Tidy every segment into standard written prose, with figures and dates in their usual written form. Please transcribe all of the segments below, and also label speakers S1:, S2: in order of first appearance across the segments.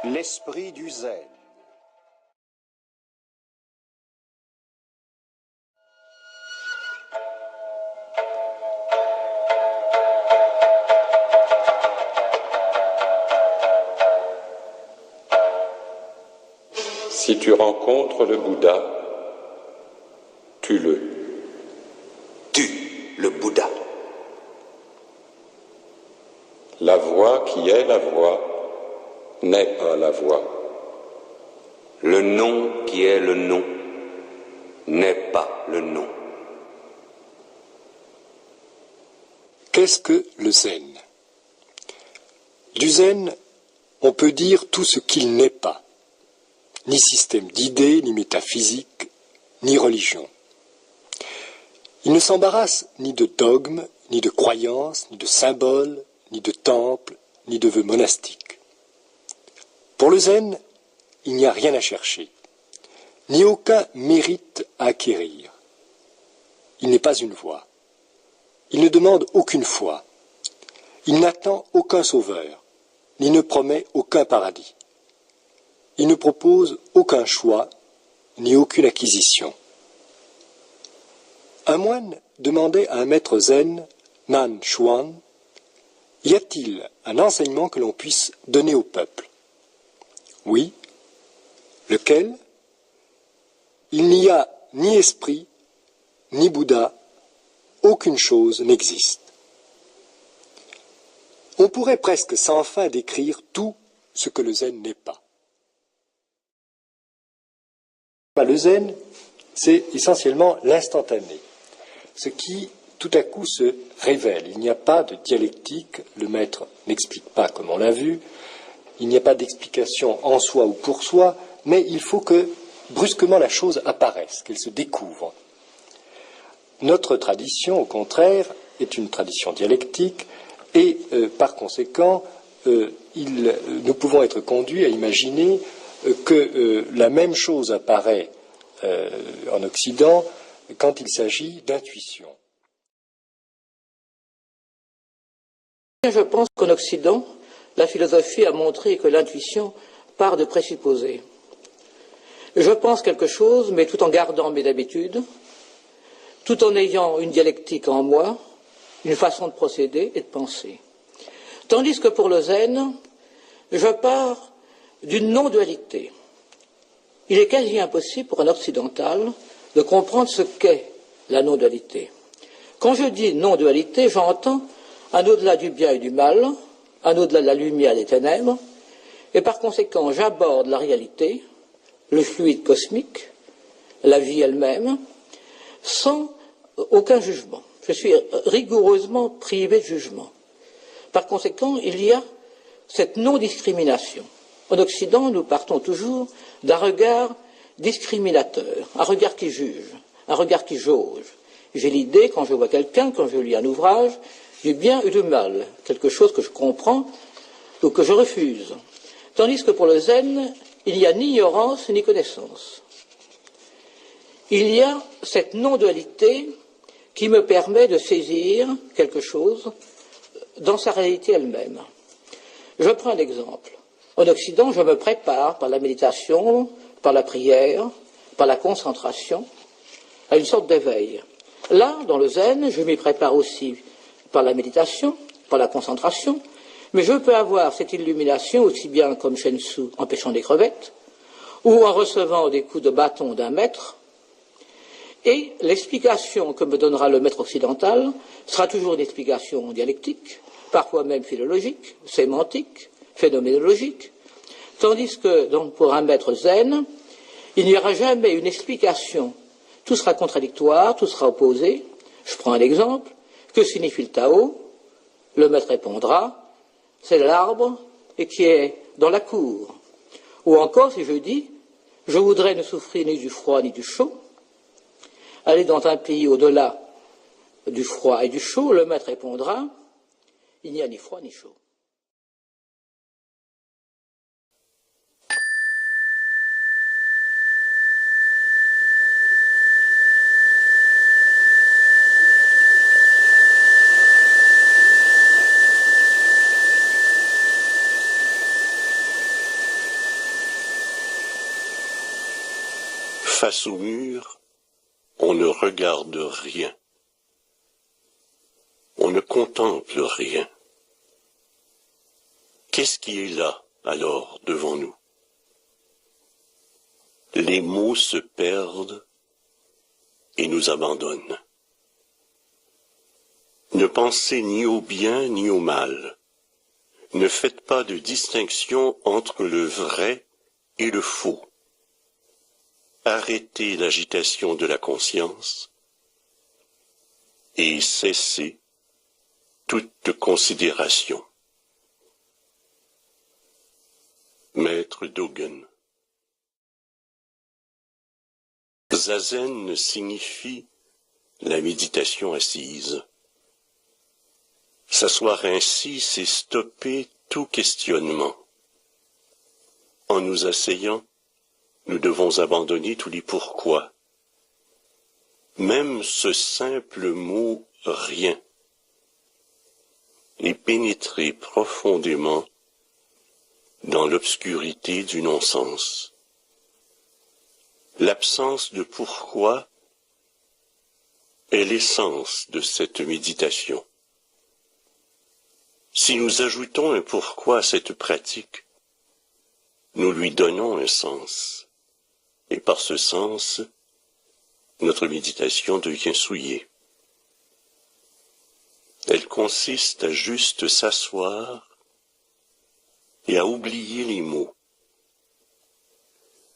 S1: L'esprit du zen.
S2: Si tu rencontres le Bouddha, tue-le.
S1: Tue le Bouddha.
S2: La voix qui est la voix n'est pas la voix.
S1: Le nom qui est le nom n'est pas le nom.
S3: Qu'est-ce que le zen? Du zen, on peut dire tout ce qu'il n'est pas. Ni système d'idées, ni métaphysique, ni religion. Il ne s'embarrasse ni de dogmes, ni de croyances, ni de symboles, ni de temples, ni de vœux monastiques. Pour le zen, il n'y a rien à chercher, ni aucun mérite à acquérir. Il n'est pas une voie. Il ne demande aucune foi. Il n'attend aucun sauveur, ni ne promet aucun paradis. Il ne propose aucun choix, ni aucune acquisition. Un moine demandait à un maître zen, Nan Chuan, y a-t-il un enseignement que l'on puisse donner au peuple? Oui. Lequel? Il n'y a ni esprit, ni Bouddha, aucune chose n'existe. On pourrait presque sans fin décrire tout ce que le zen n'est pas. Le zen, c'est essentiellement l'instantané, ce qui tout à coup se révèle. Il n'y a pas de dialectique, le maître n'explique pas comme on l'a vu, il n'y a pas d'explication en soi ou pour soi, mais il faut que brusquement la chose apparaisse, qu'elle se découvre. Notre tradition, au contraire, est une tradition dialectique et par conséquent, nous pouvons être conduits à imaginer que la même chose apparaît en Occident quand il s'agit d'intuition.
S4: Je pense qu'en Occident, la philosophie a montré que l'intuition part de présupposés. Je pense quelque chose, mais tout en gardant mes habitudes, tout en ayant une dialectique en moi, une façon de procéder et de penser. Tandis que pour le zen, je pars d'une non-dualité. Il est quasi impossible pour un occidental de comprendre ce qu'est la non-dualité. Quand je dis non-dualité, j'entends un au-delà du bien et du mal, un au-delà de la lumière et des ténèbres, et par conséquent j'aborde la réalité, le fluide cosmique, la vie elle-même, sans aucun jugement. Je suis rigoureusement privé de jugement. Par conséquent, il y a cette non-discrimination. En Occident, nous partons toujours d'un regard discriminateur, un regard qui juge, un regard qui jauge. J'ai l'idée, quand je vois quelqu'un, quand je lis un ouvrage, du bien et du mal, quelque chose que je comprends ou que je refuse. Tandis que pour le zen, il n'y a ni ignorance ni connaissance. Il y a cette non-dualité qui me permet de saisir quelque chose dans sa réalité elle-même. Je prends un exemple. En Occident, je me prépare par la méditation, par la prière, par la concentration, à une sorte d'éveil. Là, dans le zen, je m'y prépare aussi par la méditation, par la concentration, mais je peux avoir cette illumination aussi bien comme Shensu en pêchant des crevettes, ou en recevant des coups de bâton d'un maître, et l'explication que me donnera le maître occidental sera toujours une explication dialectique, parfois même philologique, sémantique, phénoménologique, tandis que donc, pour un maître zen, il n'y aura jamais une explication. Tout sera contradictoire, tout sera opposé. Je prends un exemple. Que signifie le Tao? Le maître répondra, c'est l'arbre et qui est dans la cour. Ou encore, si je dis, je voudrais ne souffrir ni du froid ni du chaud, aller dans un pays au-delà du froid et du chaud, le maître répondra, il n'y a ni froid ni chaud.
S2: Face au mur, on ne regarde rien. On ne contemple rien. Qu'est-ce qui est là, alors, devant nous? Les mots se perdent et nous abandonnent. Ne pensez ni au bien ni au mal. Ne faites pas de distinction entre le vrai et le faux. Arrêtez l'agitation de la conscience et cessez toute considération. Maître Dogen. Zazen signifie la méditation assise. S'asseoir ainsi, c'est stopper tout questionnement. En nous asseyant, nous devons abandonner tous les pourquoi. Même ce simple mot « rien » et pénétrer profondément dans l'obscurité du non-sens. L'absence de pourquoi est l'essence de cette méditation. Si nous ajoutons un pourquoi à cette pratique, nous lui donnons un sens, et par ce sens, notre méditation devient souillée. Elle consiste à juste s'asseoir et à oublier les mots,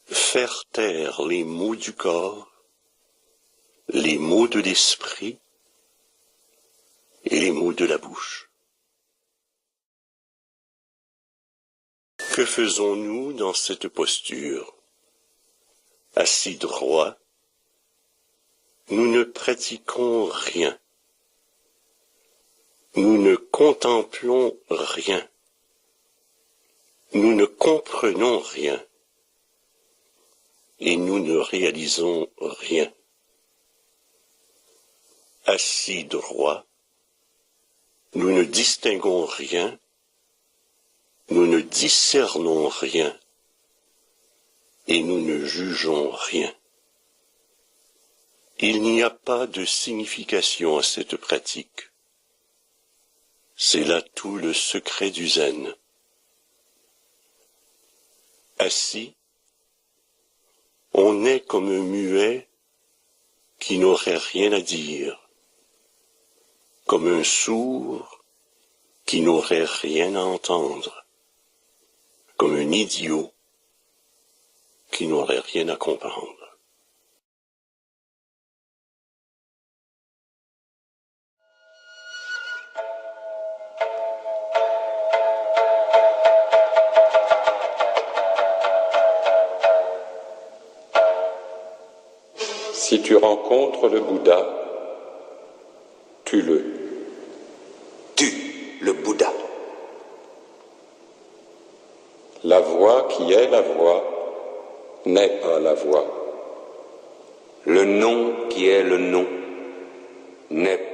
S2: faire taire les mots du corps, les mots de l'esprit et les mots de la bouche. Que faisons-nous dans cette posture? Assis droit, nous ne pratiquons rien. Nous ne contemplons rien. Nous ne comprenons rien. Et nous ne réalisons rien. Assis droit, nous ne distinguons rien. Nous ne discernons rien. Et nous ne jugeons rien. Il n'y a pas de signification à cette pratique. C'est là tout le secret du zen. Assis, on est comme un muet qui n'aurait rien à dire, comme un sourd qui n'aurait rien à entendre, comme un idiot qui n'aurait rien à comprendre. Si tu rencontres le Bouddha, tue-le.
S1: Tue le Bouddha.
S2: La voix qui est la voix n'est pas la voix.
S1: Le nom qui est le nom n'est